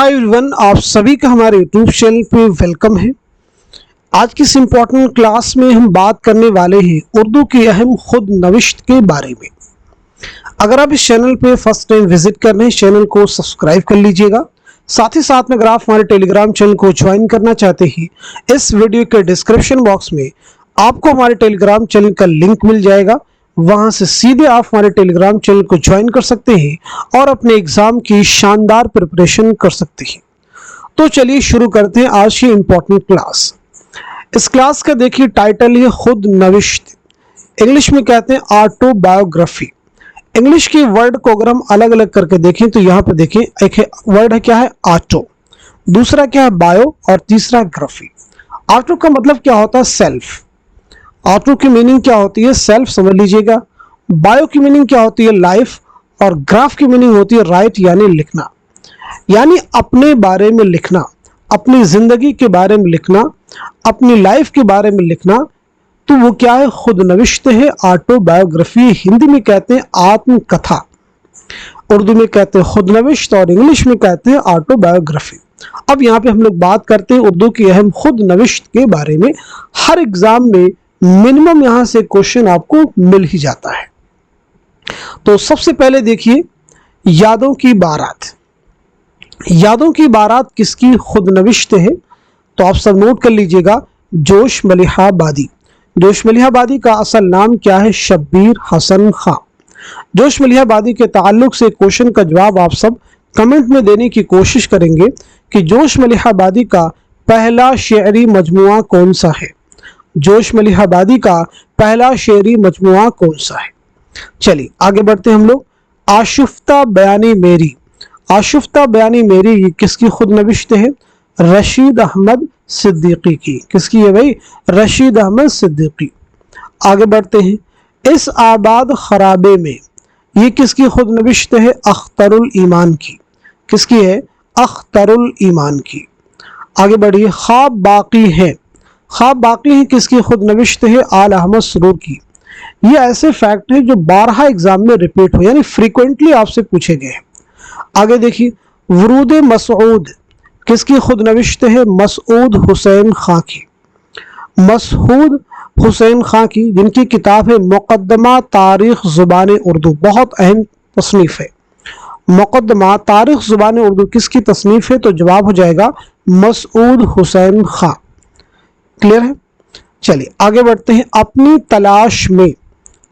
Hi everyone, आप सभी का हमारे यूट्यूब चैनल पे वेलकम है। आज की इस इम्पोर्टेंट क्लास में हम बात करने वाले हैं उर्दू की अहम खुद नविश्त के बारे में। अगर आप इस चैनल पे फर्स्ट टाइम विजिट कर रहे हैं, चैनल को सब्सक्राइब कर लीजिएगा। साथ ही साथ में अगर आप हमारे टेलीग्राम चैनल को ज्वाइन करना चाहते हैं, इस वीडियो के डिस्क्रिप्शन बॉक्स में आपको हमारे टेलीग्राम चैनल का लिंक मिल जाएगा। वहां से सीधे आप हमारे टेलीग्राम चैनल को ज्वाइन कर सकते हैं और अपने एग्जाम की शानदार प्रिपरेशन कर सकते हैं। तो चलिए शुरू करते हैं आज की इंपॉर्टेंट क्लास। इस क्लास का देखिए टाइटल है खुद नविश्त, इंग्लिश में कहते हैं ऑटोबायोग्राफी। इंग्लिश के वर्ड को अगर हम अलग अलग करके देखें तो यहाँ पे देखें, एक वर्ड है क्या है ऑटो, दूसरा क्या है बायो और तीसरा ग्राफी। ऑटो का मतलब क्या होता है सेल्फ, ऑटो की मीनिंग क्या होती है सेल्फ समझ लीजिएगा। बायो की मीनिंग क्या होती है लाइफ, और ग्राफ की मीनिंग होती है राइट यानी लिखना, यानी अपने बारे में लिखना, अपनी जिंदगी के बारे में लिखना, अपनी लाइफ के बारे में लिखना। तो वो क्या है खुद नविश्त है, ऑटोबायोग्राफी। हिंदी में कहते हैं आत्मकथा, उर्दू में कहते हैं खुद नविश्त और इंग्लिश में कहते हैं ऑटोबायोग्राफी। अब यहाँ पे हम लोग बात करते हैं उर्दू की अहम खुद नविश्त के बारे में। हर एग्जाम में मिनिमम यहां से क्वेश्चन आपको मिल ही जाता है। तो सबसे पहले देखिए यादों की बारात। यादों की बारात किसकी खुद नविश्त है? तो आप सब नोट कर लीजिएगा, जोश मलिहा बादी। जोश मलिहा बादी का असल नाम क्या है? शब्बीर हसन खां। जोश मलिहा बादी के ताल्लुक से क्वेश्चन का जवाब आप सब कमेंट में देने की कोशिश करेंगे कि जोश मलिहा बादी का पहला शेरी मजमुआ कौन सा है। जोश मलिहा बादी का पहला शेरी मजमुआ कौन सा है? चलिए आगे बढ़ते हैं हम लोग। आशुफ्ता बयानी मेरी। आशुफ्ता बयानी मेरी ये किसकी खुद नविश्त है? रशीद अहमद सिद्दीकी की। किसकी है भाई? रशीद अहमद सिद्दीकी। आगे बढ़ते हैं। इस आबाद खराबे में ये किसकी खुद नविश्त है? अख्तरुल ईमान की। किसकी है? अख्तरुल ईमान की। आगे बढ़िए। ख्वाब बाकी है। ख्वाब बाकी है किसकी खुद नविश्त है? आल अहमद सरूर की। ये ऐसे फैक्ट है जो 12 एग्जाम में रिपीट हो, यानी फ्रीक्वेंटली आपसे पूछे गए हैं। आगे देखिए। वरूद मसऊद किसकी खुद नविश्त है? मसूद हुसैन खां की। मसूद हुसैन खां की, जिनकी किताब है मुकद्दमा तारीख जुबान उर्दू, बहुत अहम तसनीफ है। मुकद्दमा तारीख जुबान उर्दू किसकी तसनीफ है? तो जवाब हो जाएगा मसूद हुसैन खां। क्लियर है? चलिए आगे बढ़ते हैं। अपनी तलाश में।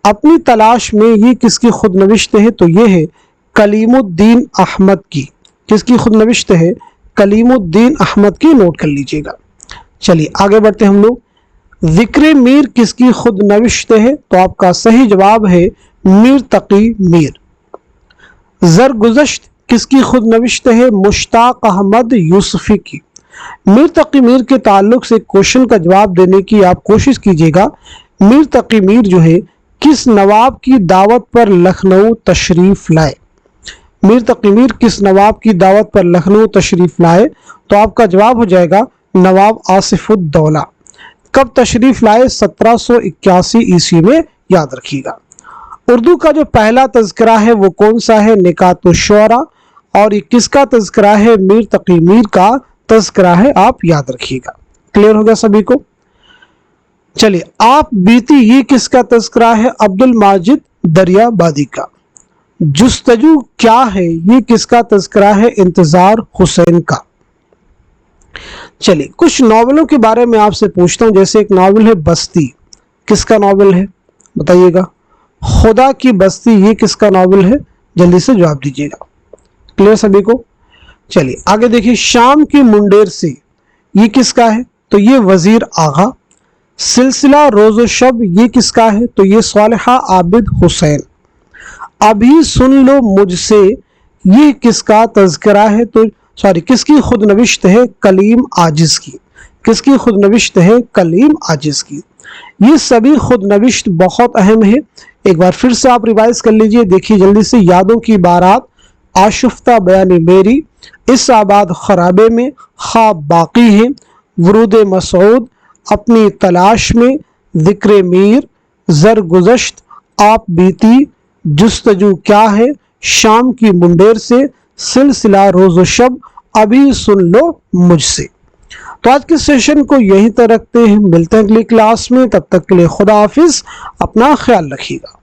अपनी तलाश में ये किसकी खुद नविश्त है? तो ये है कलीमुद्दीन अहमद की। किसकी खुद नविश्त है? कलीमुद्दीन अहमद की। नोट कर लीजिएगा। चलिए आगे बढ़ते हैं हम लोग। जिक्र मीर किसकी खुद नविश्त है? तो आपका सही जवाब है मीर तकी मीर। जरगुज़श्त किसकी खुद नविश्त है? मुश्ताक अहमद यूसुफी की। मीर तकी मीर के ताल्लुक से क्वेश्चन का जवाब देने की आप कोशिश कीजिएगा। मीर तकी मीर जो है किस नवाब की दावत पर लखनऊ तशरीफ लाए? मीर तकी मीर किस नवाब की दावत पर लखनऊ तशरीफ लाए? तो आपका जवाब हो जाएगा नवाब आसिफुद्दौला। कब तशरीफ लाए? 1781 ईस्वी में, याद रखिएगा। उर्दू का जो पहला तज़किरा है वो कौन सा है? निकातुश्शुअरा। और ये किसका तज़किरा है? मीर तकी मीर का तज़किरा है, आप याद रखिएगा। क्लियर हो गया सभी को? चलिए आप बीती ये किसका तज़किरा है? अब्दुल माजिद दरियाबादी का। जुस्तजू क्या है? ये किसका तज़किरा है? इंतजार हुसैन का। चलिए कुछ नॉवेलों के बारे में आपसे पूछता हूं। जैसे एक नॉवेल है बस्ती, किसका नॉवेल है बताइएगा? खुदा की बस्ती, ये किसका नॉवेल है? जल्दी से जवाब दीजिएगा। क्लियर सभी को? चलिए आगे देखिए। शाम की मुंडेर से, ये किसका है? तो ये वजीर आगा। सिलसिला रोज़ो शब, ये किसका है? तो ये सालिहा आबिद हुसैन। अभी सुन लो मुझसे, ये किसका तज़किरा है? तो सॉरी किसकी खुद नविश्त है? कलीम आजिज की। किसकी खुद नविश्त है? कलीम आजिज की। ये सभी खुद नविश्त बहुत अहम है। एक बार फिर से आप रिवाइज कर लीजिए। देखिए जल्दी से। यादों की बारात, आशुफ्ता बयानी मेरी, इस आबाद खराबे में, ख्वाब बाकी है, वरूद मसूद, अपनी तलाश में, जिक्र मीर, जरगुज़श्त, आप बीती, जुस्तजू क्या है, शाम की मुंडेर से, सिलसिला रोज़ो शब ابھی سن لو مجھ سے۔ تو آج کے سیشن کو یہیں تک رکھتے ہیں، ملتے ہیں اگلی کلاس میں، تب تک کے لیے خدا حافظ، اپنا خیال رکھیے گا۔